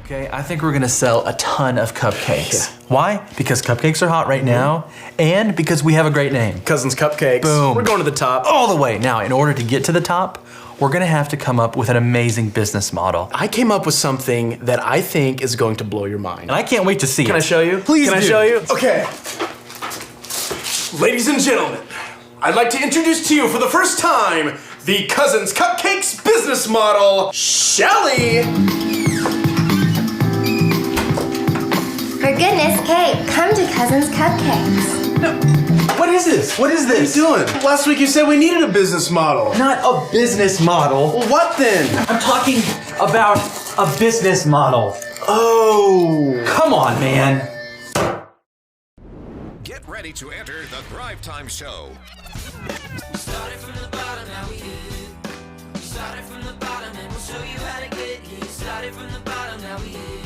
Okay, I think we're gonna sell a ton of cupcakes. Why? Because cupcakes are hot right now, and because we have a great name. Cousins Cupcakes. Boom. We're going to the top. All the way. Now, in order to get to the top, we're gonna have to come up with an amazing business model. I came up with something that I think is going to blow your mind. And I can't wait to see it. Can I show you? Please Can I do. show you? Okay. Ladies and gentlemen, I'd like to introduce to you for the first time the Cousins Cupcakes business model, Shelly. For goodness, Kate, come to Cousins Cupcakes. No. What is this? What is this? What are you doing? Last week you said we needed a business model. Not a business model. Well, what then? I'm talking about a business model. Oh. Come on, man. Get ready to enter the Thrive Time Show. We started from the bottom, now we hit. We started from the bottom, and we'll show you how to get here. Started from the bottom, now we hit.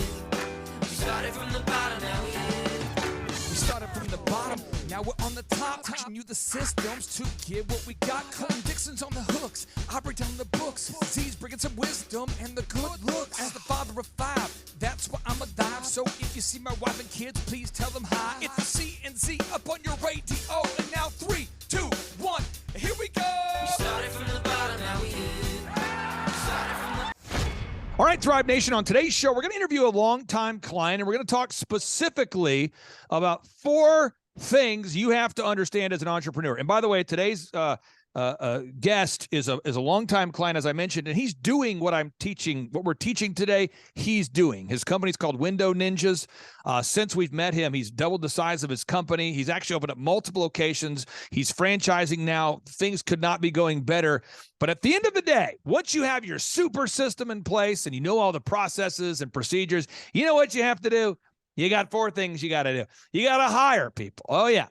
We started from the bottom, now we hit. We started from the bottom, now we're on the top. Teaching you the systems to get what we got. Colton Dixon's on the hooks, I break down the books. Z's bringing some wisdom and the good looks. As the father of five, that's why I'm alive. So if you see my wife and kids, please tell them hi. It's the C&Z up on your radio. And now 3, 2, 1, here we go. We started from the bottom, now we hit. All right, Thrive Nation, on today's show, we're going to interview a longtime client, and we're going to talk specifically about 4 things you have to understand as an entrepreneur. And by the way, today's guest is a longtime client, as I mentioned, and he's doing what I'm teaching, what we're teaching today, he's doing. His company's called Window Ninjas. Since we've met him, he's doubled the size of his company. He's actually opened up multiple locations. He's franchising now. Things could not be going better. But at the end of the day, once you have your super system in place and you know all the processes and procedures, you know what you have to do? You got 4 things you got to do. You got to hire people. Oh, yeah.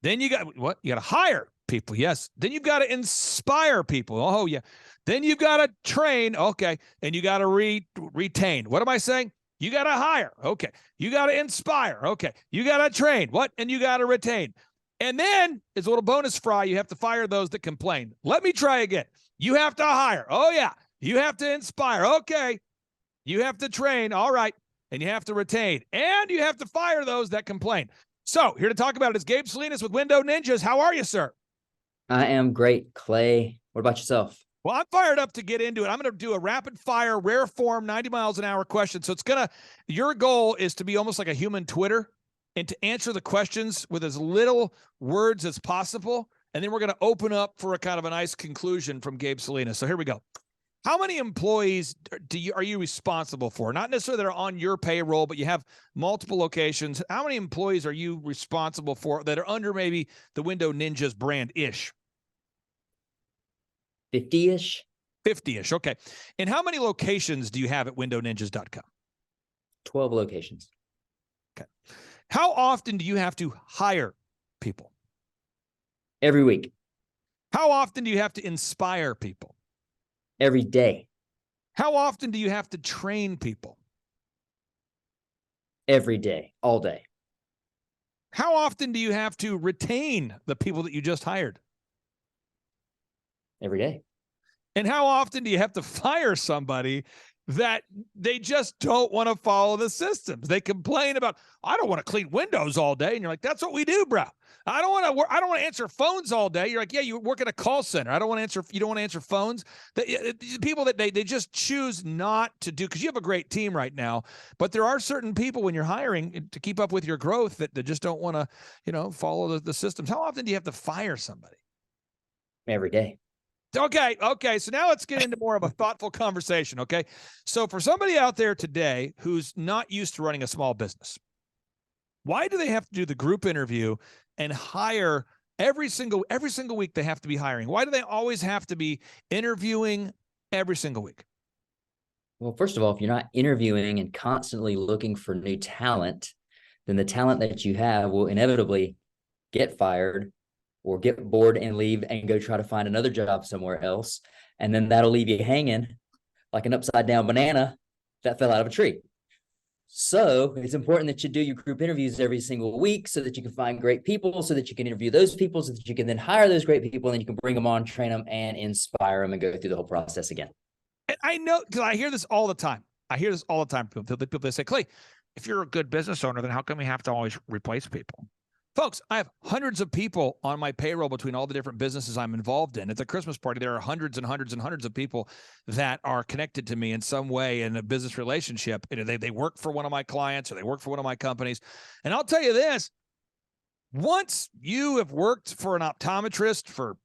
Then you got what? You got to hire people. Yes. Then you've got to inspire people. Oh, yeah. Then you've got to train. Okay. And you got to retain. What am I saying? You got to hire. Okay. You got to inspire. Okay. You got to train. What? And you got to retain. And then, as a little bonus fry, you have to fire those that complain. Let me try again. You have to hire. Oh, yeah. You have to inspire. Okay. You have to train. All right. And you have to retain. And you have to fire those that complain. So, here to talk about it is Gabe Salinas with Window Ninjas. How are you, sir? I am great, Clay. What about yourself? Well, I'm fired up to get into it. I'm going to do a rapid fire, rare form, 90 miles an hour question. So your goal is to be almost like a human Twitter and to answer the questions with as little words as possible. And then we're going to open up for a kind of a nice conclusion from Gabe Salinas. So here we go. How many employees are you responsible for? Not necessarily that are on your payroll, but you have multiple locations. How many employees are you responsible for that are under maybe the Window Ninjas brand-ish? 50-ish. 50-ish, okay. And how many locations do you have at windowninjas.com? 12 locations. Okay. How often do you have to hire people? Every week. How often do you have to inspire people? Every day. How often do you have to train people? Every day. All day. How often do you have to retain the people that you just hired? Every day. And how often do you have to fire somebody that they just don't want to follow the systems? They complain about, I don't want to clean windows all day. And you're like, that's what we do, bro. I don't want to answer phones all day. You're like, yeah, you work at a call center. You don't want to answer phones. The people that they just choose not to do, because you have a great team right now, but there are certain people when you're hiring to keep up with your growth that just don't want to, follow the systems. How often do you have to fire somebody? Every day. Okay. So now let's get into more of a thoughtful conversation, okay? So for somebody out there today who's not used to running a small business, why do they have to do the group interview and hire every single week? They have to be hiring. Why do they always have to be interviewing every single week? Well, first of all, if you're not interviewing and constantly looking for new talent, then the talent that you have will inevitably get fired or get bored and leave and go try to find another job somewhere else. And then that'll leave you hanging like an upside down banana that fell out of a tree. So it's important that you do your group interviews every single week so that you can find great people, so that you can interview those people, so that you can then hire those great people, and then you can bring them on, train them, and inspire them and go through the whole process again. And I know, because I hear this all the time. I hear this all the time. People they say, Clay, if you're a good business owner, then how come we have to always replace people? Folks, I have hundreds of people on my payroll between all the different businesses I'm involved in. At the Christmas party, there are hundreds and hundreds and hundreds of people that are connected to me in some way in a business relationship. They work for one of my clients or they work for one of my companies. And I'll tell you this, once you have worked for an optometrist for,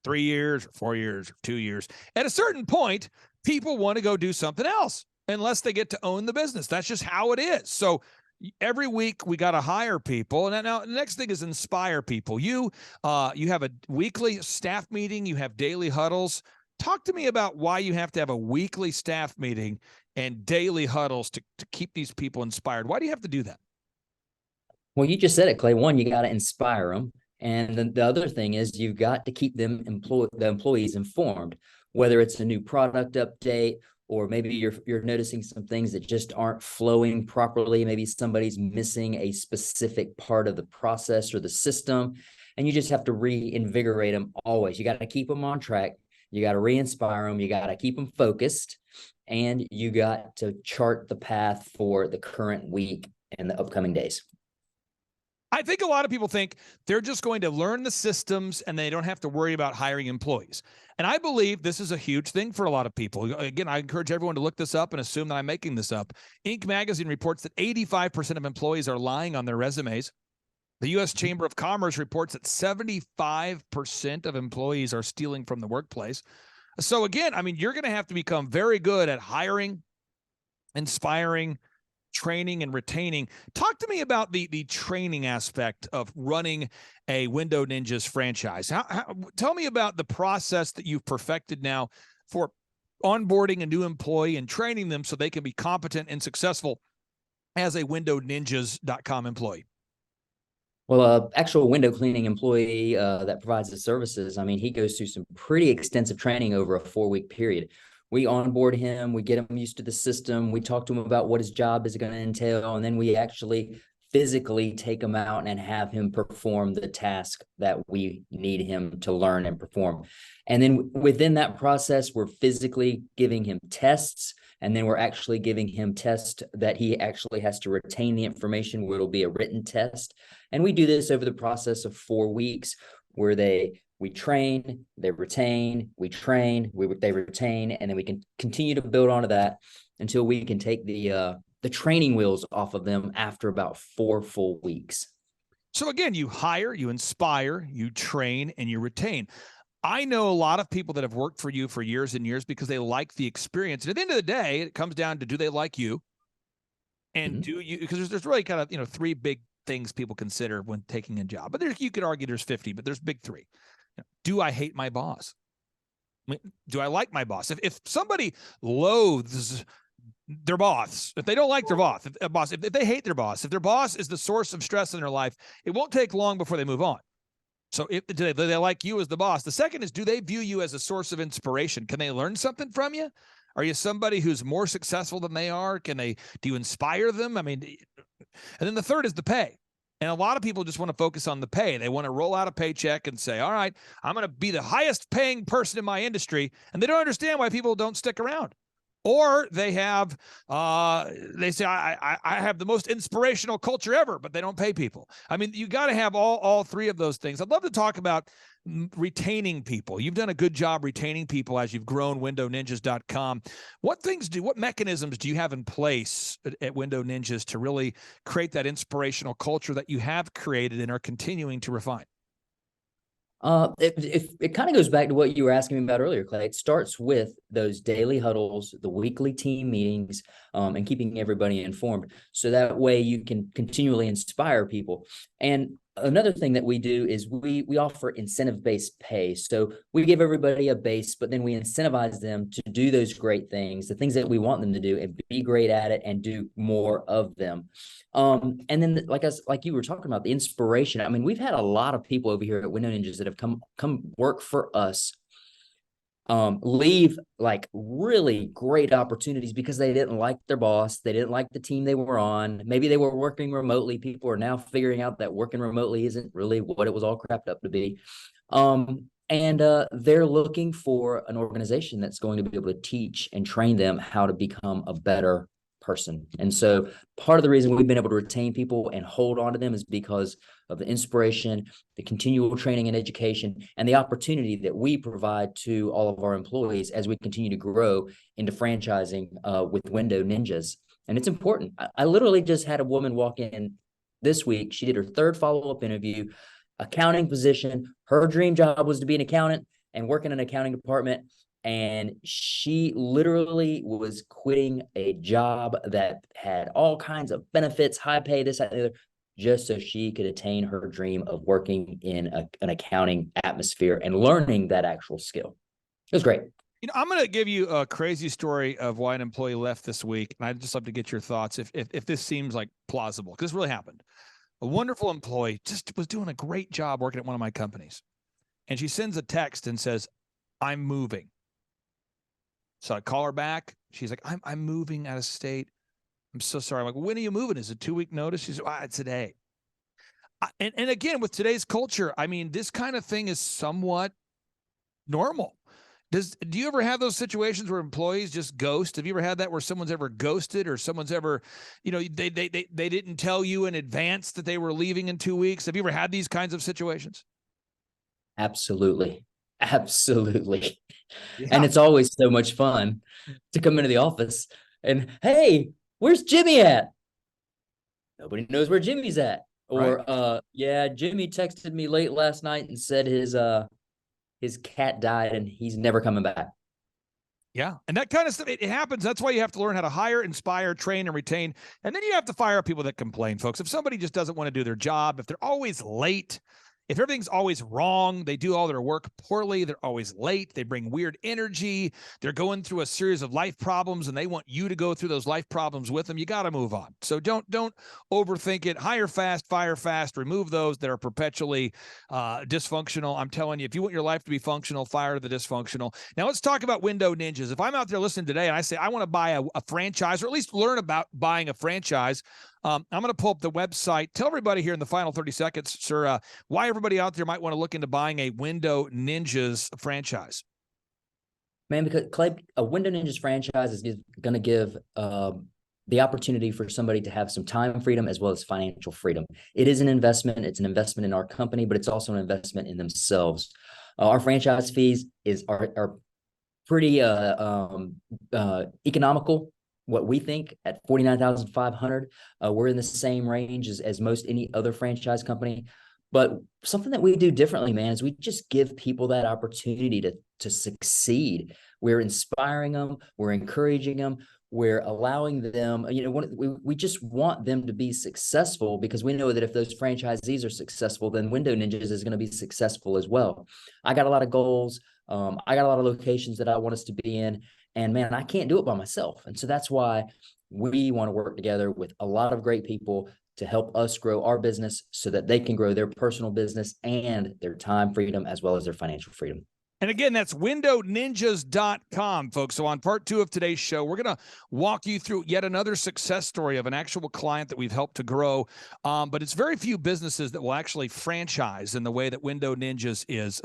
3 years or 4 years or 2 years, at a certain point, people want to go do something else unless they get to own the business. That's just how it is. So every week we got to hire people. And now the next thing is inspire people. You have a weekly staff meeting. You have daily huddles. Talk to me about why you have to have a weekly staff meeting and daily huddles to keep these people inspired. Why do you have to do that? Well, you just said it, Clay. One, you got to inspire them. And then the other thing is you've got to keep them the employees informed, whether it's a new product update, or maybe you're noticing some things that just aren't flowing properly. Maybe somebody's missing a specific part of the process or the system, and you just have to reinvigorate them always. You got to keep them on track. You got to re-inspire them. You got to keep them focused, and you got to chart the path for the current week and the upcoming days. I think a lot of people think they're just going to learn the systems and they don't have to worry about hiring employees. And I believe this is a huge thing for a lot of people. Again, I encourage everyone to look this up and assume that I'm making this up. Inc. magazine reports that 85% of employees are lying on their resumes. The U.S. Chamber of Commerce reports that 75% of employees are stealing from the workplace. So again, I mean, you're going to have to become very good at hiring, inspiring, training, and retaining. Talk to me about the training aspect of running a Window Ninjas franchise. Tell me about the process that you've perfected now for onboarding a new employee and training them so they can be competent and successful as a WindowNinjas.com employee. Well, actual window cleaning employee that provides the services, I mean, he goes through some pretty extensive training over a 4-week period. We onboard him, we get him used to the system, we talk to him about what his job is going to entail, and then we actually physically take him out and have him perform the task that we need him to learn and perform. And then within that process, we're physically giving him tests, and then we're actually giving him tests that he actually has to retain the information, where it'll be a written test. And we do this over the process of 4 weeks, where we train, they retain, we train, they retain, and then we can continue to build onto that until we can take the training wheels off of them after about 4 full weeks. So again, you hire, you inspire, you train, and you retain. I know a lot of people that have worked for you for years and years because they like the experience. And at the end of the day, it comes down to, do they like you? And do you, because there's really kind of, 3 big things people consider when taking a job. But you could argue there's 50, but there's big 3. Do I hate my boss? I mean, do I like my boss? If somebody loathes their boss, if they don't like their boss, if they hate their boss, if their boss is the source of stress in their life, it won't take long before they move on. So do they like you as the boss? The second is, do they view you as a source of inspiration? Can they learn something from you? Are you somebody who's more successful than they are? Do you inspire them? I mean, and then the third is the pay. And a lot of people just want to focus on the pay. They want to roll out a paycheck and say, all right, I'm going to be the highest paying person in my industry. And they don't understand why people don't stick around. Or they have, they say, I have the most inspirational culture ever, but they don't pay people. I mean, you got to have all 3 of those things. I'd love to talk about retaining people. You've done a good job retaining people as you've grown WindowNinjas.com. What mechanisms do you have in place at Window Ninjas to really create that inspirational culture that you have created and are continuing to refine? It kind of goes back to what you were asking me about earlier, Clay. It starts with those daily huddles, the weekly team meetings, and keeping everybody informed. So that way you can continually inspire people. And another thing that we do is we offer incentive-based pay. So we give everybody a base, but then we incentivize them to do those great things, the things that we want them to do, and be great at it and do more of them. And then like you were talking about, the inspiration. I mean, we've had a lot of people over here at Window Ninjas that have come work for us, leave like really great opportunities because they didn't like their boss. They didn't like the team they were on. Maybe they were working remotely. People are now figuring out that working remotely isn't really what it was all crapped up to be. And they're looking for an organization that's going to be able to teach and train them how to become a better person. And so part of the reason we've been able to retain people and hold on to them is because of the inspiration, the continual training and education, and the opportunity that we provide to all of our employees as we continue to grow into franchising with Window Ninjas. And it's important. I literally just had a woman walk in this week. She did her third follow-up interview, accounting position. Her dream job was to be an accountant and work in an accounting department. And she literally was quitting a job that had all kinds of benefits, high pay, this, that, and the other, just so she could attain her dream of working in an accounting atmosphere and learning that actual skill. It was great. I'm going to give you a crazy story of why an employee left this week. And I'd just love to get your thoughts if this seems like plausible, because this really happened. A wonderful employee just was doing a great job working at one of my companies. And she sends a text and says, I'm moving. So I call her back. She's like, I'm moving out of state. I'm so sorry. I'm like, when are you moving? Is it 2-week notice? She's like, today. And again, with today's culture, I mean, this kind of thing is somewhat normal. Do you ever have those situations where employees just ghost? Have you ever had that where someone's ever ghosted or someone's ever, they didn't tell you in advance that they were leaving in 2 weeks? Have you ever had these kinds of situations? Absolutely. Absolutely. Yeah. And it's always so much fun to come into the office and, hey, where's Jimmy at? Nobody knows where Jimmy's at. Or, right. Yeah, Jimmy texted me late last night and said his cat died and he's never coming back. Yeah. And that kind of stuff, it happens. That's why you have to learn how to hire, inspire, train, and retain. And then you have to fire people that complain, folks. If somebody just doesn't want to do their job, if they're always late, if everything's always wrong, they do all their work poorly, they're always late, they bring weird energy, they're going through a series of life problems and they want you to go through those life problems with them, you got to move on. So don't overthink it. Hire fast, fire fast, remove those that are perpetually dysfunctional. I'm telling you, if you want your life to be functional, fire the dysfunctional. Now let's talk about Window Ninjas. If I'm out there listening today and I say I want to buy a franchise, or at least learn about buying a franchise, I'm going to pull up the website. Tell everybody here in the final 30 seconds, sir, why everybody out there might want to look into buying a Window Ninjas franchise. Man, because Clay, a Window Ninjas franchise is going to give the opportunity for somebody to have some time freedom as well as financial freedom. It is an investment. It's an investment in our company, but it's also an investment in themselves. Our franchise fees are pretty economical. What we think at $49,500, we're in the same range as most any other franchise company. But something that we do differently, man, is we just give people that opportunity to succeed. We're inspiring them. We're encouraging them. We're allowing them, we just want them to be successful, because we know that if those franchisees are successful, then Window Ninjas is going to be successful as well. I got a lot of goals. I got a lot of locations that I want us to be in. And man, I can't do it by myself. And so that's why we want to work together with a lot of great people to help us grow our business so that they can grow their personal business and their time freedom as well as their financial freedom. And again, that's windowninjas.com, folks. So on part 2 of today's show, we're going to walk you through yet another success story of an actual client that we've helped to grow. But it's very few businesses that will actually franchise in the way that Window Ninjas is.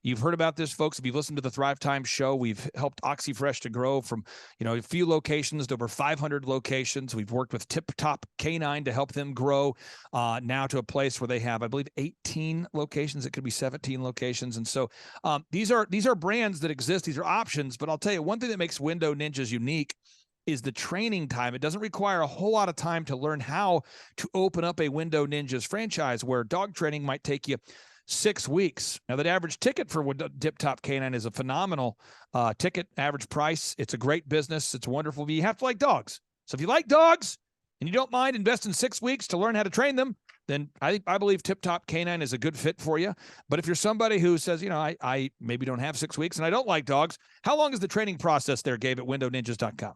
You've heard about this, folks. If you've listened to the Thrive Time show, we've helped OxyFresh to grow from, a few locations to over 500 locations. We've worked with Tip Top Canine to help them grow now to a place where they have, I believe, 18 locations. It could be 17 locations. And so these are brands that exist. These are options. But I'll tell you, one thing that makes Window Ninjas unique is the training time. It doesn't require a whole lot of time to learn how to open up a Window Ninjas franchise, where dog training might take you 6 weeks. Now, that average ticket for Tip Top Canine is a phenomenal ticket, average price. It's a great business. It's wonderful. But you have to like dogs. So if you like dogs and you don't mind investing 6 weeks to learn how to train them, then I believe Tip Top Canine is a good fit for you. But if you're somebody who says, I maybe don't have 6 weeks and I don't like dogs, how long is the training process there, Gabe, at windowninjas.com?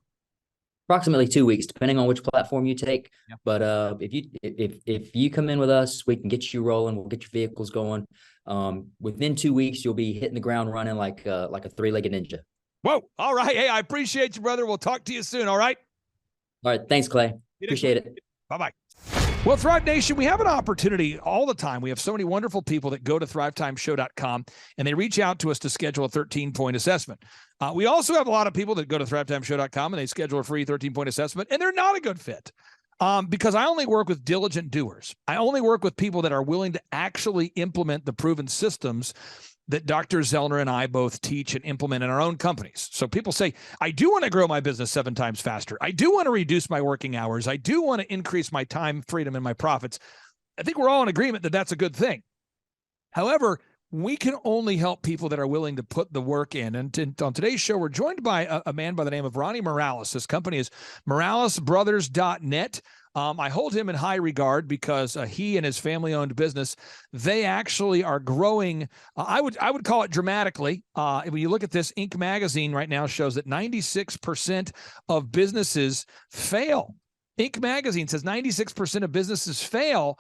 Approximately 2 weeks, depending on which platform you take. Yeah. But if you come in with us, we can get you rolling. We'll get your vehicles going. Within 2 weeks, you'll be hitting the ground running like a three-legged ninja. Whoa. All right. Hey, I appreciate you, brother. We'll talk to you soon. All right. All right. Thanks, Clay. Appreciate it. Bye-bye. Well, Thrive Nation, we have an opportunity all the time. We have so many wonderful people that go to thrivetimeshow.com and they reach out to us to schedule a 13-point assessment. We also have a lot of people that go to thrivetimeshow.com and they schedule a free 13-point assessment, and they're not a good fit. Because I only work with diligent doers. I only work with people that are willing to actually implement the proven systems that Dr. Zellner and I both teach and implement in our own companies. So people say, I do want to grow my business 7 times faster. I do want to reduce my working hours. I do want to increase my time freedom and my profits. I think we're all in agreement that that's a good thing. However, we can only help people that are willing to put the work in. And on today's show, we're joined by a man by the name of Ronnie Morales. His company is moralesbrothers.net. I hold him in high regard because he and his family-owned business, they actually are growing. I would call it dramatically. When you look at this, Inc. magazine right now shows that 96% of businesses fail. Inc. magazine says 96% of businesses fail.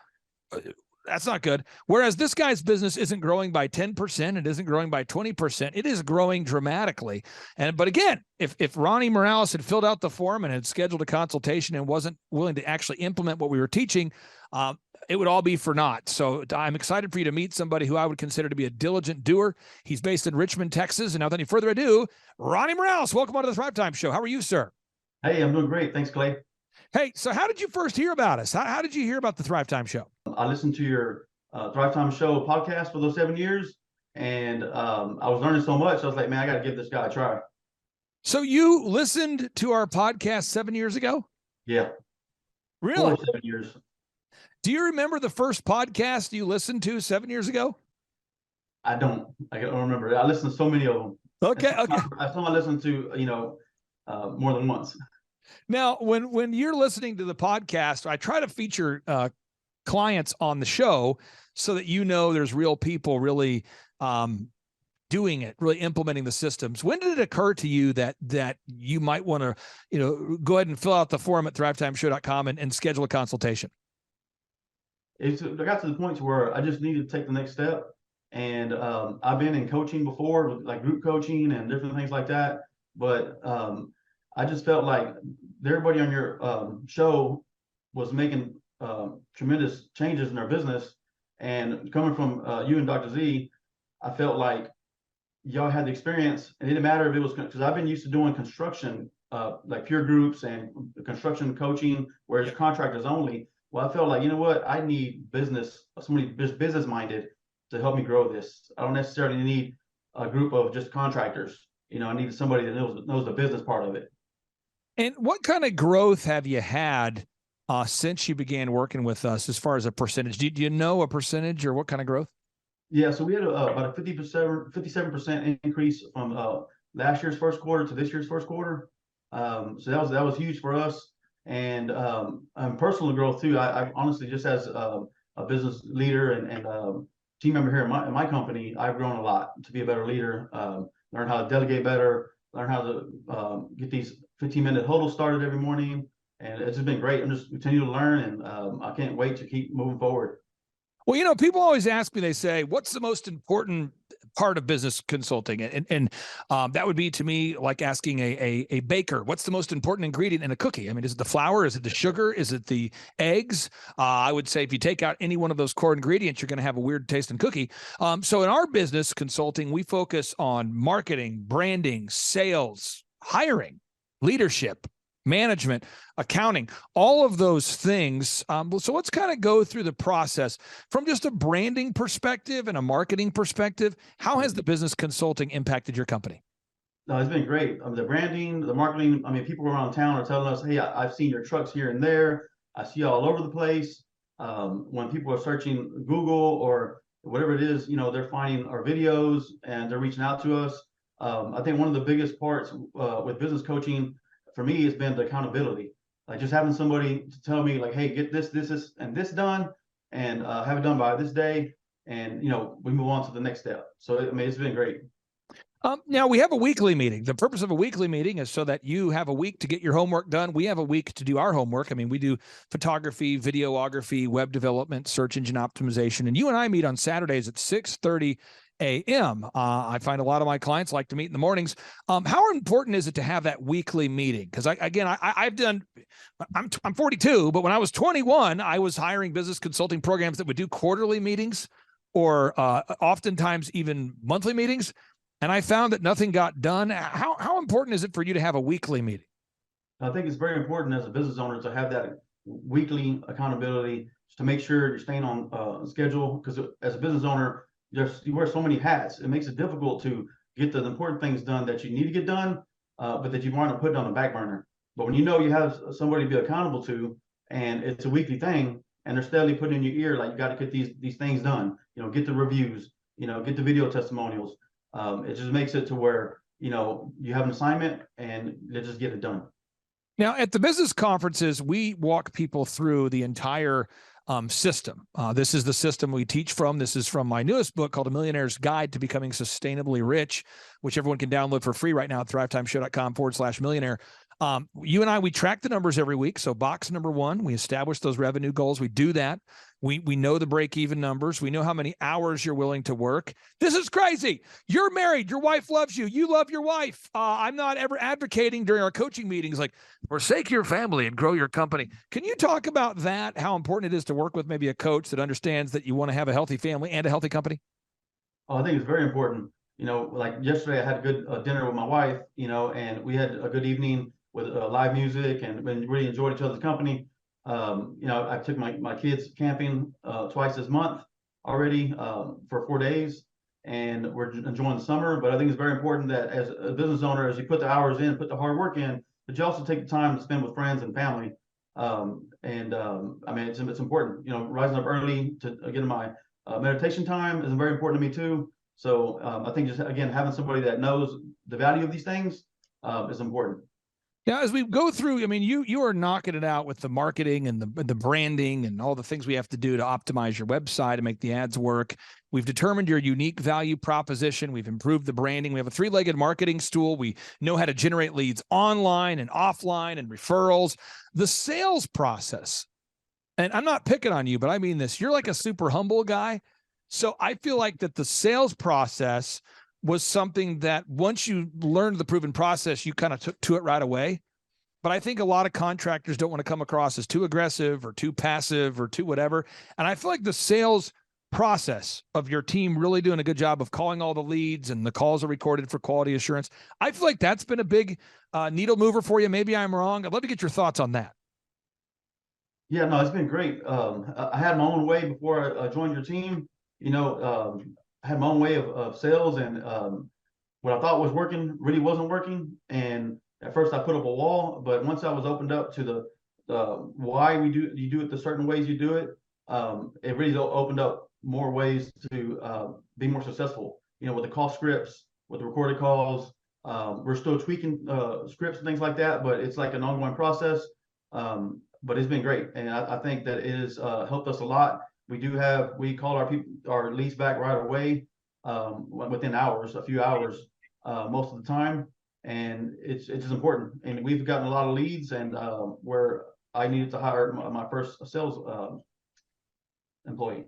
That's not good. Whereas this guy's business isn't growing by 10%, it isn't growing by 20%. It is growing dramatically. But again, if Ronnie Morales had filled out the form and had scheduled a consultation and wasn't willing to actually implement what we were teaching, it would all be for naught. So I'm excited for you to meet somebody who I would consider to be a diligent doer. He's based in Richmond, Texas. And without any further ado, Ronnie Morales, welcome onto the Thrive Time Show. How are you, sir? Hey, I'm doing great. Thanks, Clay. Hey, so how did you first hear about us? How did you hear about the Thrive Time Show? I listened to your Thrive Time Show podcast for those 7 years, and I was learning so much. I was like, man, I got to give this guy a try. So you listened to our podcast 7 years ago? Yeah. Really? 7 years. Do you remember the first podcast you listened to 7 years ago? I don't remember. I listened to so many of them. Okay. I listened to, more than once. Now, when you're listening to the podcast, I try to feature clients on the show so that there's real people really doing it, really implementing the systems. When did it occur to you that you might want to, go ahead and fill out the form at thrivetimeshow.com and schedule a consultation? I got to the point to where I just needed to take the next step. And I've been in coaching before, like group coaching and different things like that. But I just felt like everybody on your show was making tremendous changes in their business. And coming from you and Dr. Z, I felt like y'all had the experience. And it didn't matter if it was, because I've been used to doing construction, like peer groups and construction coaching, where it's contractors only. Well, I felt like, you know what, I need somebody business minded to help me grow this. I don't necessarily need a group of just contractors. I needed somebody that knows the business part of it. And what kind of growth have you had since you began working with us as far as a percentage? Do you know a percentage or what kind of growth? Yeah, so we had about a 57% increase from last year's first quarter to this year's first quarter. So that was huge for us. And personal growth too. I honestly, just as a business leader and team member here in my company, I've grown a lot to be a better leader, learn how to delegate better, learn how to get these 15-minute huddles started every morning. And it's just been great. I'm just continue to learn, and I can't wait to keep moving forward. Well, people always ask me, they say, what's the most important part of business consulting? And that would be, to me, like asking a baker, what's the most important ingredient in a cookie? I mean, is it the flour? Is it the sugar? Is it the eggs? I would say if you take out any one of those core ingredients, you're going to have a weird tasting cookie. So in our business consulting, we focus on marketing, branding, sales, hiring, leadership, management, accounting, all of those things. So let's kind of go through the process from just a branding perspective and a marketing perspective. How has the business consulting impacted your company? No, it's been great. The branding, the marketing. I mean, people around town are telling us, hey, I've seen your trucks here and there. I see you all over the place. When people are searching Google or whatever it is, they're finding our videos and they're reaching out to us. I think one of the biggest parts with business coaching for me has been the accountability. Like just having somebody to tell me like, hey, get this, and this done, and have it done by this day. And, we move on to the next step. So, it's been great. Now we have a weekly meeting. The purpose of a weekly meeting is so that you have a week to get your homework done. We have a week to do our homework. I mean, we do photography, videography, web development, search engine optimization. And you and I meet on Saturdays at 6:30 a.m. I find a lot of my clients like to meet in the mornings. How important is it to have that weekly meeting? Because I'm 42, but when I was 21, I was hiring business consulting programs that would do quarterly meetings or oftentimes even monthly meetings. And I found that nothing got done. How important is it for you to have a weekly meeting? I think it's very important as a business owner to have that weekly accountability to make sure you're staying on schedule. Because as a business owner, you wear so many hats. It makes it difficult to get the important things done that you need to get done, but that you want to put on the back burner. But when you know you have somebody to be accountable to, and it's a weekly thing, and they're steadily putting in your ear, like, you got to get these things done. Get the reviews. Get the video testimonials. It just makes it to where you have an assignment and they just get it done. Now, at the business conferences, we walk people through the entire system. This is the system we teach from. This is from my newest book called A Millionaire's Guide to Becoming Sustainably Rich, which everyone can download for free right now at thrivetimeshow.com/millionaire. You and I, we track the numbers every week. So box number 1, we establish those revenue goals. We do that. We know the break-even numbers. We know how many hours you're willing to work. This is crazy. You're married. Your wife loves you. You love your wife. I'm not ever advocating during our coaching meetings like, forsake your family and grow your company. Can you talk about that, how important it is to work with maybe a coach that understands that you want to have a healthy family and a healthy company? Oh, I think it's very important. Like yesterday, I had a good dinner with my wife, and we had a good evening with live music and really enjoyed each other's company. I took my kids camping twice this month already for 4 days, and we're enjoying the summer. But I think it's very important that as a business owner, as you put the hours in, put the hard work in, but you also take the time to spend with friends and family. I mean, it's important. Rising up early to get my meditation time is very important to me too. So I think just, again, having somebody that knows the value of these things is important. Now, as we go through, I mean, you are knocking it out with the marketing and the branding and all the things we have to do to optimize your website and make the ads work. We've determined your unique value proposition. We've improved the branding. We have a 3-legged marketing stool. We know how to generate leads online and offline and referrals. The sales process, and I'm not picking on you, but I mean this, you're like a super humble guy. So I feel like that the sales process was something that once you learned the proven process, you kind of took to it right away. But I think a lot of contractors don't want to come across as too aggressive or too passive or too whatever. And I feel like the sales process of your team really doing a good job of calling all the leads, and the calls are recorded for quality assurance. I feel like that's been a big needle mover for you. Maybe I'm wrong. I'd love to get your thoughts on that. Yeah, no, it's been great. I had my own way before I joined your team. I had my own way of sales, and what I thought was working really wasn't working. And at first I put up a wall, but once I was opened up to the why you do it the certain ways you do it, it really opened up more ways to be more successful. With the call scripts, with the recorded calls, we're still tweaking scripts and things like that, but it's like an ongoing process. But it's been great, and I think that it has helped us a lot. We call our leads back right away, within hours, a few hours, most of the time. And it's just important. And we've gotten a lot of leads, and where I needed to hire my first sales employee.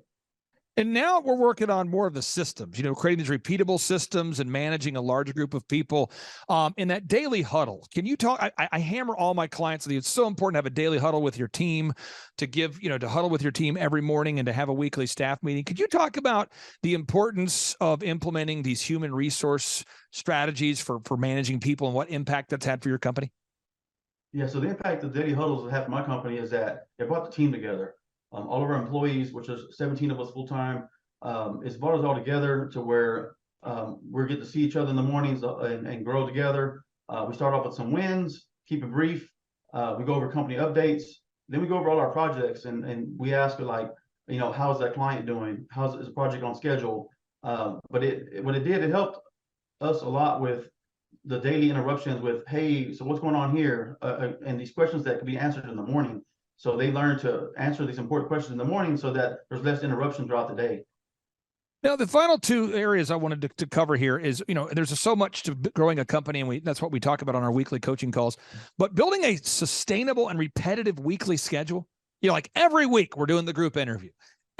And now we're working on more of the systems, creating these repeatable systems and managing a larger group of people in that daily huddle. Can you talk? I hammer all my clients that it's so important to have a daily huddle with your team, to huddle with your team every morning and to have a weekly staff meeting. Could you talk about the importance of implementing these human resource strategies for managing people and what impact that's had for your company? Yeah, so the impact of daily huddles have for my company is that it brought the team together. All of our employees, which is 17 of us full time, it's brought us all together to where we get to see each other in the mornings and grow together. We start off with some wins, keep it brief. We go over company updates. Then we go over all our projects, and we ask how's that client doing? Is the project on schedule? But what it did, it helped us a lot with the daily interruptions with, hey, so what's going on here? And these questions that could be answered in the morning. So they learn to answer these important questions in the morning so that there's less interruption throughout the day. Now, the final 2 areas I wanted to cover here is, there's so much to growing a company, and that's what we talk about on our weekly coaching calls. But building a sustainable and repetitive weekly schedule, like every week we're doing the group interview.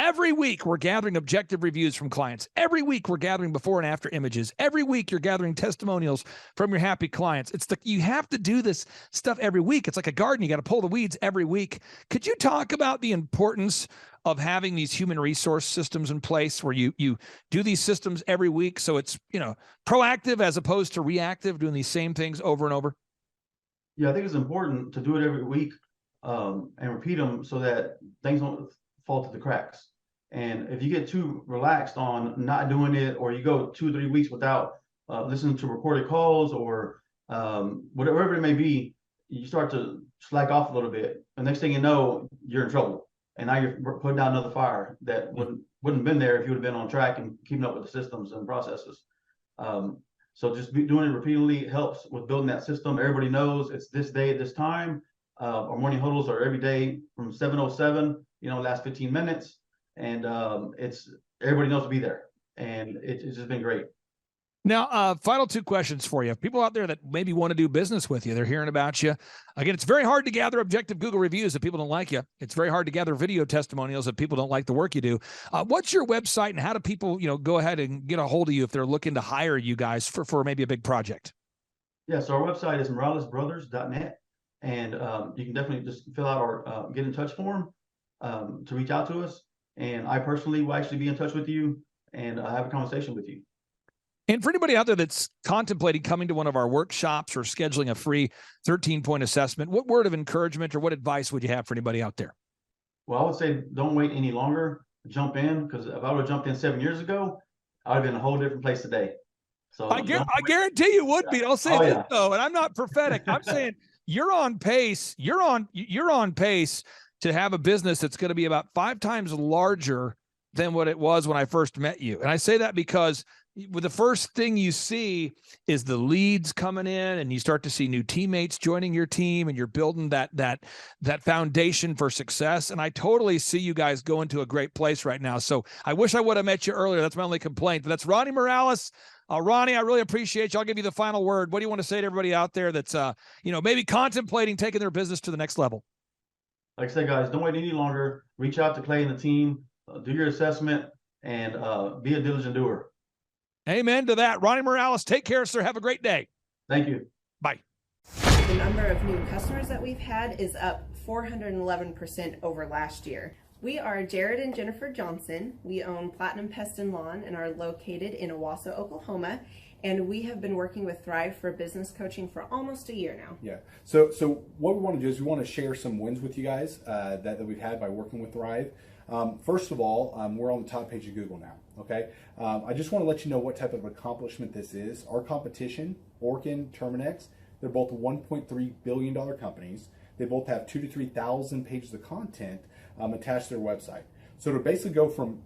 Every week, we're gathering objective reviews from clients. Every week, we're gathering before and after images. Every week, you're gathering testimonials from your happy clients. You have to do this stuff every week. It's like a garden. You got to pull the weeds every week. Could you talk about the importance of having these human resource systems in place where you do these systems every week so it's, proactive as opposed to reactive, doing these same things over and over? Yeah, I think it's important to do it every week and repeat them so that things don't fall to the cracks. And if you get too relaxed on not doing it, or you go 2 or 3 weeks without listening to recorded calls or whatever it may be, you start to slack off a little bit. The next thing you know, you're in trouble. And now you're putting out another fire that wouldn't have been there if you would have been on track and keeping up with the systems and processes. So just doing it repeatedly helps with building that system. Everybody knows it's this day at this time. Our morning huddles are every day from 7:07, last 15 minutes. And it's everybody knows to be there. And it's just been great. Now, final 2 questions for you. People out there that maybe want to do business with you, they're hearing about you. Again, it's very hard to gather objective Google reviews if people don't like you. It's very hard to gather video testimonials if people don't like the work you do. What's your website, and how do people, go ahead and get a hold of you if they're looking to hire you guys for maybe a big project? Yeah, so our website is moralesbrothers.net. And you can definitely just fill out our get in touch form to reach out to us. And I personally will actually be in touch with you and have a conversation with you. And for anybody out there that's contemplating coming to one of our workshops or scheduling a free 13-point assessment, what word of encouragement or what advice would you have for anybody out there? Well, I would say don't wait any longer. Jump in, because if I would have jumped in 7 years ago, I would have been in a whole different place today. So I guarantee you would be. I'll say this though, and I'm not prophetic. I'm saying you're on pace. You're on pace to have a business that's going to be about 5 times larger than what it was when I first met you. And I say that because the first thing you see is the leads coming in, and you start to see new teammates joining your team, and you're building that foundation for success. And I totally see you guys going to a great place right now. So I wish I would have met you earlier. That's my only complaint. But that's Ronnie Morales. Ronnie, I really appreciate you. I'll give you the final word. What do you want to say to everybody out there that's maybe contemplating taking their business to the next level? Like I said, guys, don't wait any longer. Reach out to Clay and the team, do your assessment, and be a diligent doer. Amen to that. Ronnie Morales, take care, sir. Have a great day. Thank you. Bye. The number of new customers that we've had is up 411% over last year. We are Jared and Jennifer Johnson. We own Platinum Pest and Lawn and are located in Owasso, Oklahoma. And we have been working with Thrive for business coaching for almost a year now. Yeah. So what we want to do is we want to share some wins with you guys that we've had by working with Thrive. First of all, we're on the top page of Google now. Okay. I just want to let you know what type of accomplishment this is. Our competition, Orkin, Terminex, they're both $1.3 billion companies. They both have 2,000 to 3,000 pages of content attached to their website. So to basically go from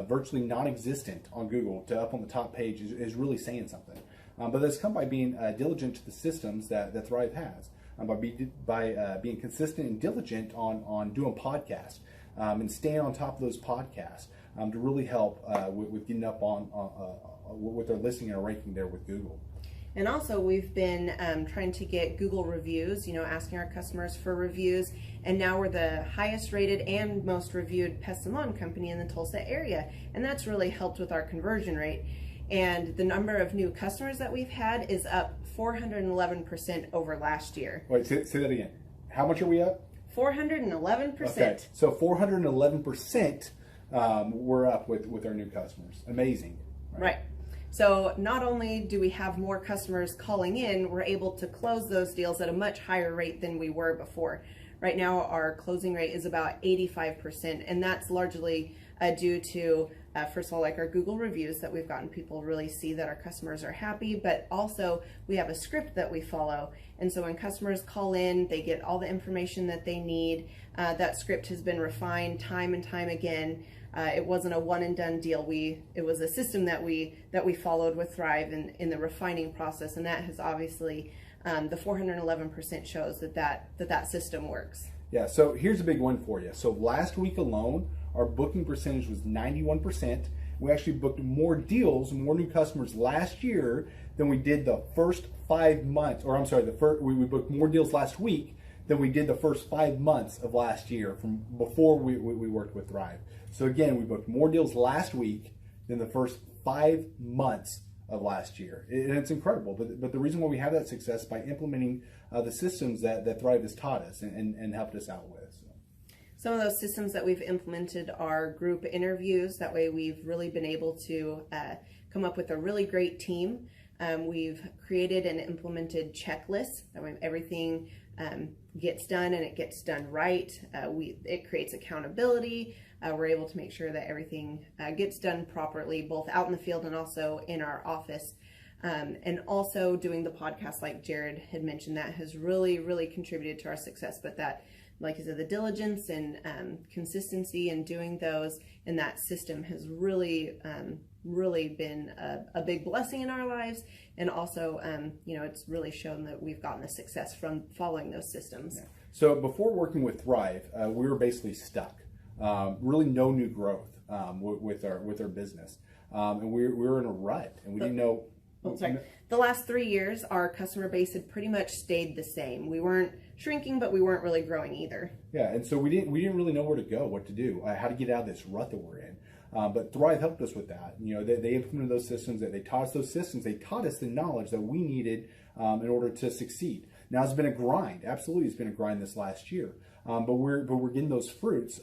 virtually non-existent on Google to up on the top page is really saying something. But that's come by being diligent to the systems that Thrive has, by being consistent and diligent on doing podcasts and staying on top of those podcasts to really help with getting up on with their listing and ranking there with Google. And also we've been trying to get Google reviews, asking our customers for reviews. And now we're the highest rated and most reviewed pest and lawn company in the Tulsa area. And that's really helped with our conversion rate. And the number of new customers that we've had is up 411% over last year. Wait, say that again. How much are we up? 411%. Okay, so 411% we're up with our new customers. Amazing. Right. So not only do we have more customers calling in, we're able to close those deals at a much higher rate than we were before. Right now, our closing rate is about 85%, and that's largely due to, first of all, like our Google reviews that we've gotten people really see that our customers are happy, but also we have a script that we follow. And so when customers call in, they get all the information that they need. That script has been refined time and time again. It wasn't a one and done deal. It was a system that we followed with Thrive in the refining process, and that has obviously the 411% shows that system works. Yeah. So here's a big one for you. So last week alone, our booking percentage was 91%. We actually booked more deals, more new customers last year than we did the first 5 months. Or I'm sorry, we booked more deals last week than we did the first 5 months of last year from before we worked with Thrive. So again, we booked more deals last week than the first 5 months of last year. And it's incredible. But the reason why we have that success is by implementing the systems that Thrive has taught us and helped us out with. So. Some of those systems that we've implemented are group interviews. That way we've really been able to come up with a really great team. We've created and implemented checklists. That way everything gets done and it gets done right. It creates accountability. We're able to make sure that everything gets done properly, both out in the field and also in our office. And also doing the podcast, like Jared had mentioned, that has really, really contributed to our success. But that, like I said, the diligence and consistency in doing those and that system has really, really been a big blessing in our lives. And also, it's really shown that we've gotten the success from following those systems. Yeah. So before working with Thrive, we were basically stuck. Really no new growth with our business. And we were in a rut and we didn't know. The last 3 years, our customer base had pretty much stayed the same. We weren't shrinking, but we weren't really growing either. Yeah, and so we didn't really know where to go, what to do, how to get out of this rut that we're in. But Thrive helped us with that. They implemented those systems. They taught us those systems. They taught us the knowledge that we needed in order to succeed. Now it's been a grind. Absolutely, it's been a grind this last year. But we're getting those fruits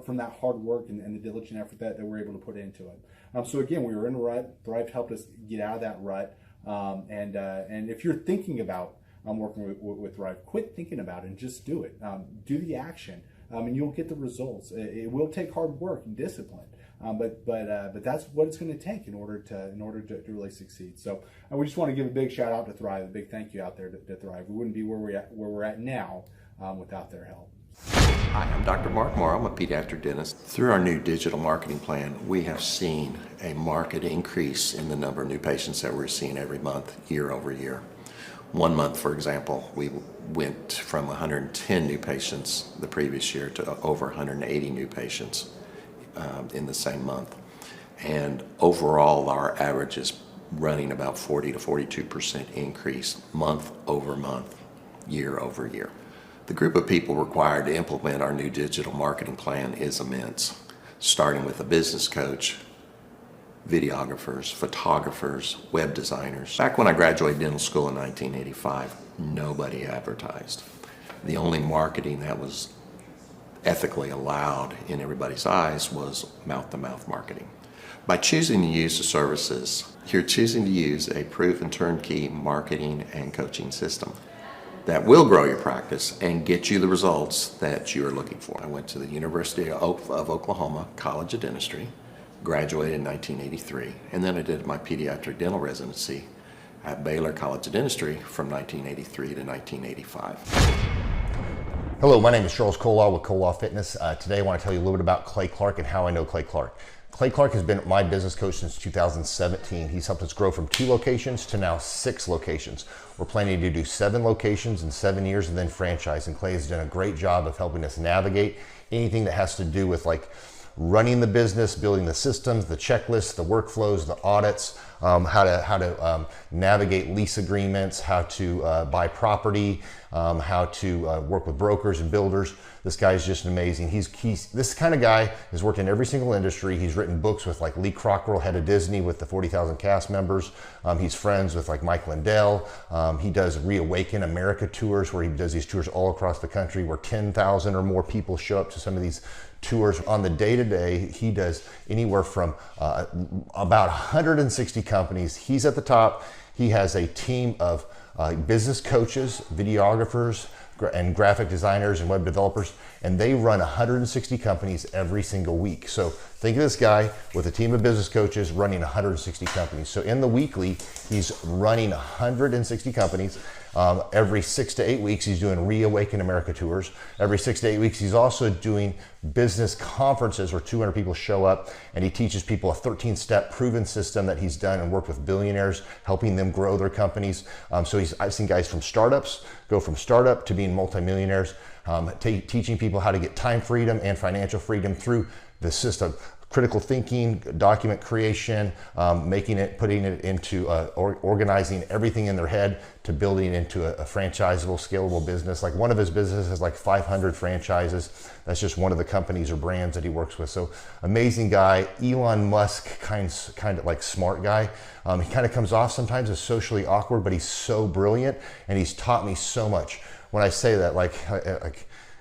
from that hard work and the diligent effort that we're able to put into it. So again, we were in a rut. Thrive helped us get out of that rut. And if you're thinking about working with Thrive, quit thinking about it and just do it. Do the action, and you'll get the results. It will take hard work and discipline, but that's what it's going to take in order to really succeed. So we just want to give a big shout out to Thrive, a big thank you out there to Thrive. We wouldn't be where we're at now without their help. Hi, I'm Dr. Mark Moore. I'm a pediatric dentist. Through our new digital marketing plan, we have seen a marked increase in the number of new patients that we're seeing every month, year over year. 1 month, for example, we went from 110 new patients the previous year to over 180 new patients in the same month. And overall, our average is running about 40 to 42% increase month over month, year over year. The group of people required to implement our new digital marketing plan is immense, starting with a business coach, videographers, photographers, web designers. Back when I graduated dental school in 1985, nobody advertised. The only marketing that was ethically allowed in everybody's eyes was mouth-to-mouth marketing. By choosing to use the services, you're choosing to use a proven turnkey marketing and coaching system that will grow your practice and get you the results that you're looking for. I went to the University of Oklahoma College of Dentistry, graduated in 1983, and then I did my pediatric dental residency at Baylor College of Dentistry from 1983 to 1985. Hello, my name is Charles Kolaw with Kolaw Fitness. Today I want to tell you a little bit about Clay Clark and how I know Clay Clark. Clay Clark has been my business coach since 2017. He's helped us grow from 2 locations to now 6 locations. We're planning to do 7 locations in 7 years and then franchise. And Clay has done a great job of helping us navigate anything that has to do with like running the business, building the systems, the checklists, the workflows, the audits, how to navigate lease agreements, how to buy property, how to work with brokers and builders. This guy is just amazing. He's this kind of guy has worked in every single industry. He's written books with like Lee Crockrell, head of Disney, with the 40,000 cast members. He's friends with like Mike Lindell. He does Reawaken America tours where he does these tours all across the country where 10,000 or more people show up to some of these tours. On the day-to-day, he does anywhere from about 160 companies. He's at the top. He has a team of business coaches, videographers, and graphic designers and web developers, and they run 160 companies every single week. So think of this guy with a team of business coaches running 160 companies. So in the weekly, he's running 160 companies. Every 6 to 8 weeks, he's doing Reawaken America tours. Every 6 to 8 weeks, he's also doing business conferences where 200 people show up, and he teaches people a 13-step proven system that he's done and worked with billionaires, helping them grow their companies. So I've seen guys from startups go from startup to being multimillionaires, teaching people how to get time freedom and financial freedom through the system. critical thinking, document creation, putting it into organizing everything in their head to building into a franchisable, scalable business. Like one of his businesses has like 500 franchises. That's just one of the companies or brands that he works with. So amazing guy, Elon Musk kind of like smart guy. He kind of comes off sometimes as socially awkward, but he's so brilliant and he's taught me so much. When I say that, like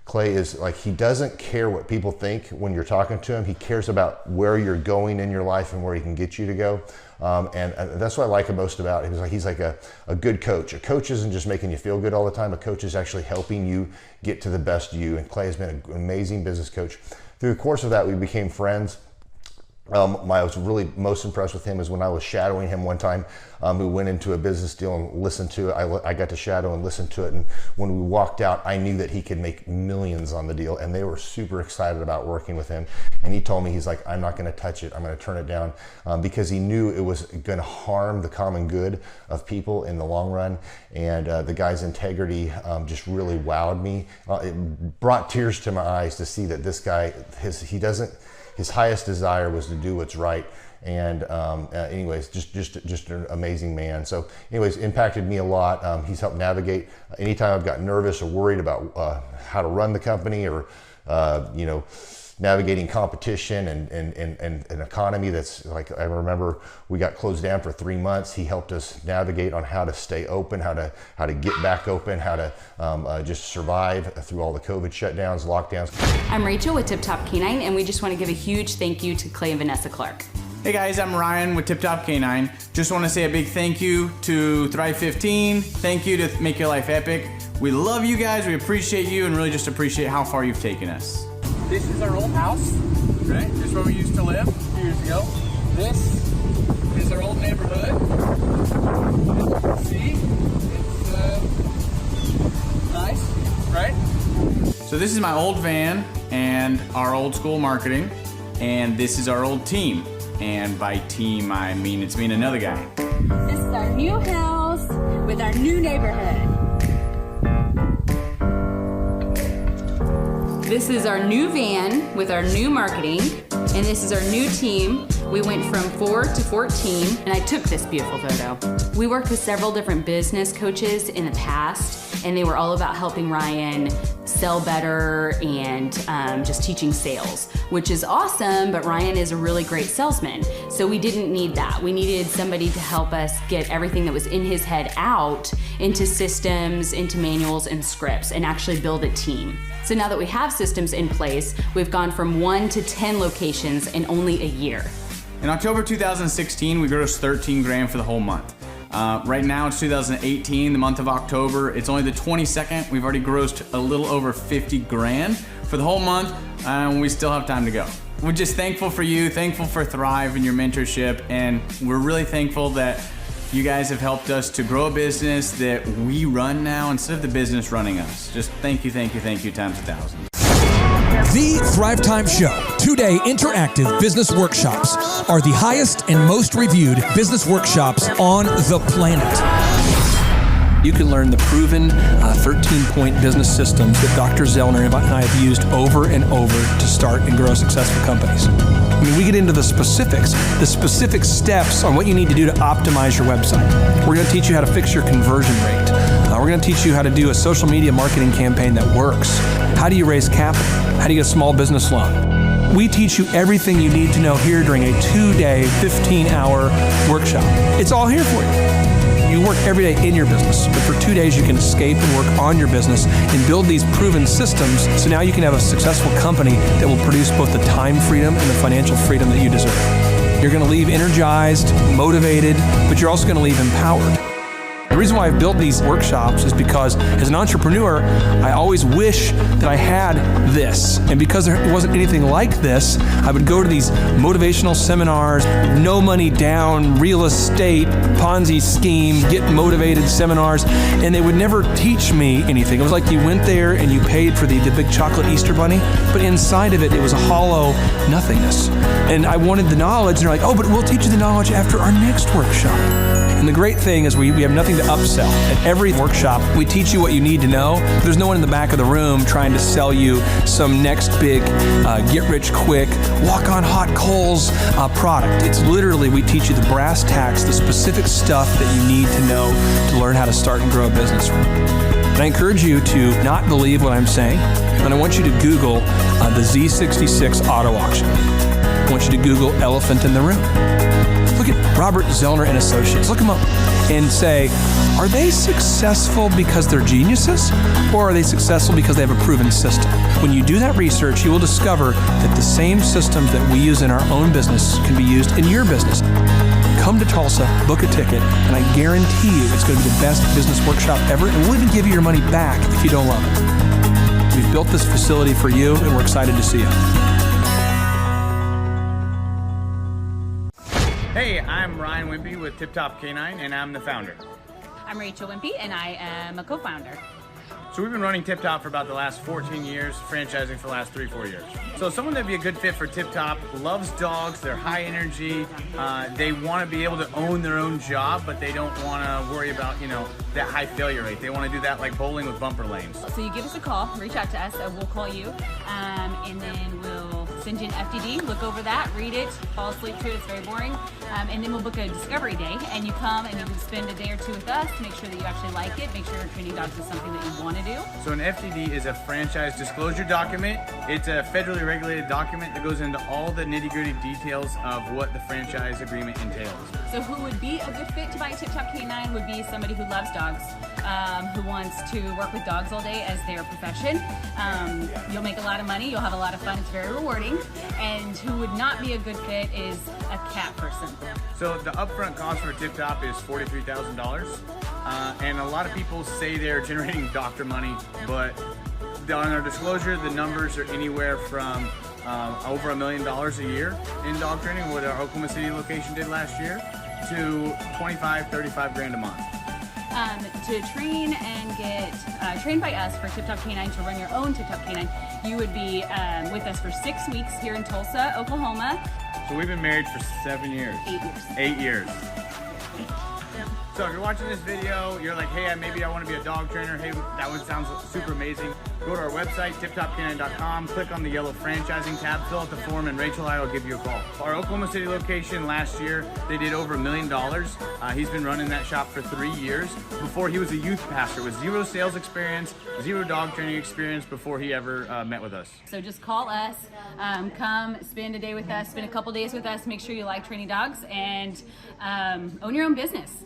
Clay is like, he doesn't care what people think when you're talking to him. He cares about where you're going in your life and where he can get you to go. And that's what I like most about him. He's like a good coach. A coach isn't just making you feel good all the time. A coach is actually helping you get to the best you. And Clay has been an amazing business coach. Through the course of that, we became friends. I was really most impressed with him is when I was shadowing him one time. We went into a business deal and listened to it. I got to shadow and listen to it. And when we walked out, I knew that he could make millions on the deal. And they were super excited about working with him. And he told me, he's like, I'm not going to touch it. I'm going to turn it down because he knew it was going to harm the common good of people in the long run. And the guy's integrity just really wowed me. It brought tears to my eyes to see that this guy, his highest desire was to do what's right. And anyways, just an amazing man. So anyways, impacted me a lot. He's helped navigate anytime I've got nervous or worried about how to run the company or, navigating competition and an economy that's like, I remember we got closed down for 3 months. He helped us navigate on how to stay open, how to get back open, how to just survive through all the COVID shutdowns, lockdowns. I'm Rachel with Tip Top Canine, and we just want to give a huge thank you to Clay and Vanessa Clark. Hey guys, I'm Ryan with Tip Top Canine. Just want to say a big thank you to Thrive 15. Thank you to Make Your Life Epic. We love you guys, we appreciate you, and really just appreciate how far you've taken us. This is our old house, right? This is where we used to live a few years ago. This is our old neighborhood. As you can see, it's nice, right? So this is my old van and our old school marketing, and this is our old team. And by team, I mean it's me and another guy. This is our new house with our new neighborhood. This is our new van with our new marketing, and this is our new team. We went from 4 to 14, and I took this beautiful photo. We worked with several different business coaches in the past, and they were all about helping Ryan sell better and just teaching sales, which is awesome, but Ryan is a really great salesman. So we didn't need that. We needed somebody to help us get everything that was in his head out into systems, into manuals and scripts, and actually build a team. So now that we have systems in place, we've gone from 1 to 10 locations in only a year. In October 2016, we grossed 13 grand for the whole month. Right now it's 2018, the month of October. It's only the 22nd. We've already grossed a little over 50 grand for the whole month, and we still have time to go. We're just thankful for you, thankful for Thrive and your mentorship, and we're really thankful that you guys have helped us to grow a business that we run now instead of the business running us. Just thank you times 1,000. The Thrive Time Show 2-day interactive business workshops are the highest and most reviewed business workshops on the planet. You can learn the proven 13-point business systems that Dr. Zellner and I have used over and over to start and grow successful companies. I mean, we get into the specific steps on what you need to do to optimize your website. We're going to teach you how to fix your conversion rate. We're going to teach you how to do a social media marketing campaign that works. How do you raise capital? How do you get a small business loan? We teach you everything you need to know here during a 2-day, 15-hour workshop. It's all here for you. You work every day in your business, but for 2 days you can escape and work on your business and build these proven systems so now you can have a successful company that will produce both the time freedom and the financial freedom that you deserve. You're going to leave energized, motivated, but you're also going to leave empowered. The reason why I've built these workshops is because as an entrepreneur, I always wish that I had this. And because there wasn't anything like this, I would go to these motivational seminars, no money down, real estate, Ponzi scheme, get motivated seminars, and they would never teach me anything. It was like you went there and you paid for the big chocolate Easter bunny, but inside of it, it was a hollow nothingness. And I wanted the knowledge, and they're like, oh, but we'll teach you the knowledge after our next workshop. And the great thing is we have nothing to upsell. At every workshop, we teach you what you need to know. There's no one in the back of the room trying to sell you some next big get-rich-quick, walk-on-hot-coals product. It's literally, we teach you the brass tacks, the specific stuff that you need to know to learn how to start and grow a business. And I encourage you to not believe what I'm saying, and I want you to Google the Z66 auto auction. I want you to Google elephant in the room. Look at Robert Zellner and Associates. Look them up and say, are they successful because they're geniuses, or are they successful because they have a proven system? When you do that research, you will discover that the same systems that we use in our own business can be used in your business. Come to Tulsa, book a ticket, and I guarantee you it's going to be the best business workshop ever, and we'll even give you your money back if you don't love it. We've built this facility for you, and we're excited to see you. Hey, I'm Ryan Wimpy with Tip Top Canine, and I'm the founder. I'm Rachel Wimpy, and I am a co-founder. So we've been running Tip Top for about the last 14 years, franchising for the last 3-4 years. So someone that'd be a good fit for Tip Top loves dogs, they're high energy, they want to be able to own their own job, but they don't want to worry about, that high failure rate. They want to do that like bowling with bumper lanes. So you give us a call, reach out to us, we'll call you, and then we'll send you an FDD, look over that, read it, fall asleep to it, it's very boring, and then we'll book a discovery day, and you come and you can spend a day or two with us to make sure that you actually like it, make sure training dogs is something that you want to do. So an FDD is a franchise disclosure document. It's a federally regulated document that goes into all the nitty-gritty details of what the franchise agreement entails. So who would be a good fit to buy a Tip Top Canine would be somebody who loves dogs, who wants to work with dogs all day as their profession. You'll make a lot of money, you'll have a lot of fun, it's very rewarding. And who would not be a good fit is a cat person. So the upfront cost for Tip Top is $43,000. And a lot of people say they're generating doctor money, but on our disclosure, the numbers are anywhere from over $1 million a year in dog training, what our Oklahoma City location did last year, to 25, 35 grand a month. To train and get trained by us for Tip Top Canine, to run your own Tip Top Canine, you would be with us for 6 weeks here in Tulsa, Oklahoma. So we've been married for 7 years. 8 years. 8 years. So if you're watching this video, you're like, hey, maybe I want to be a dog trainer. Hey, that one sounds super amazing. Go to our website, tiptopcanine.com, click on the yellow franchising tab, fill out the form, and Rachel and I will give you a call. Our Oklahoma City location last year, they did over $1 million. He's been running that shop for 3 years. Before, he was a youth pastor with 0 sales experience, 0 dog training experience before he ever met with us. So just call us, come spend a day with us, spend a couple days with us, make sure you like training dogs, and own your own business.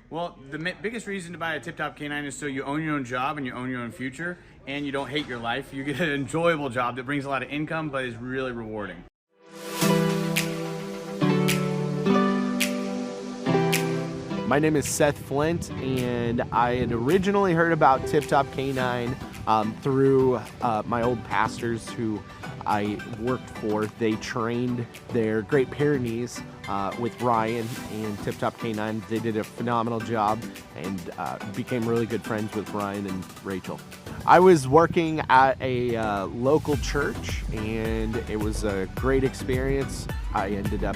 Well, the biggest reason to buy a Tip Top Canine is so you own your own job and you own your own future, and you don't hate your life. You get an enjoyable job that brings a lot of income, but is really rewarding. My name is Seth Flint, and I had originally heard about Tip Top Canine through my old pastors who I worked for. They trained their Great Pyrenees with Ryan and Tip Top Canine. They did a phenomenal job and became really good friends with Ryan and Rachel. I was working at a local church, and it was a great experience. I ended up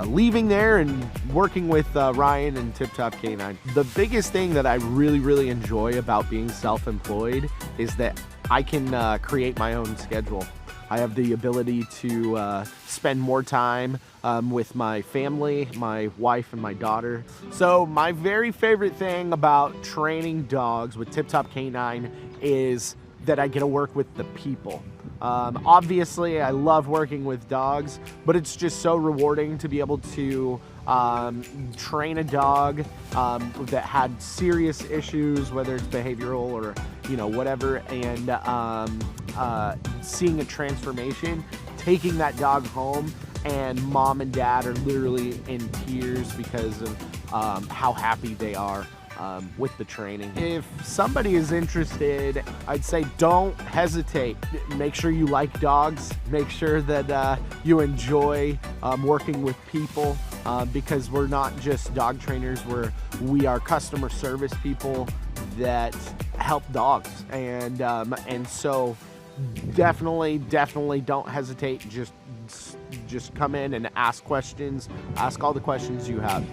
leaving there and working with Ryan and Tip Top Canine. The biggest thing that I really enjoy about being self-employed is that I can create my own schedule. I have the ability to spend more time with my family, my wife and my daughter. So my very favorite thing about training dogs with Tip Top Canine is that I get to work with the people. Obviously, I love working with dogs, but it's just so rewarding to be able to train a dog that had serious issues, whether it's behavioral or whatever, and seeing a transformation, taking that dog home, and mom and dad are literally in tears because of how happy they are with the training. If somebody is interested, I'd say don't hesitate. Make sure you like dogs. Make sure that you enjoy working with people, because we're not just dog trainers. We are customer service people that help dogs, and so definitely don't hesitate. Just come in and ask questions. Ask all the questions you have.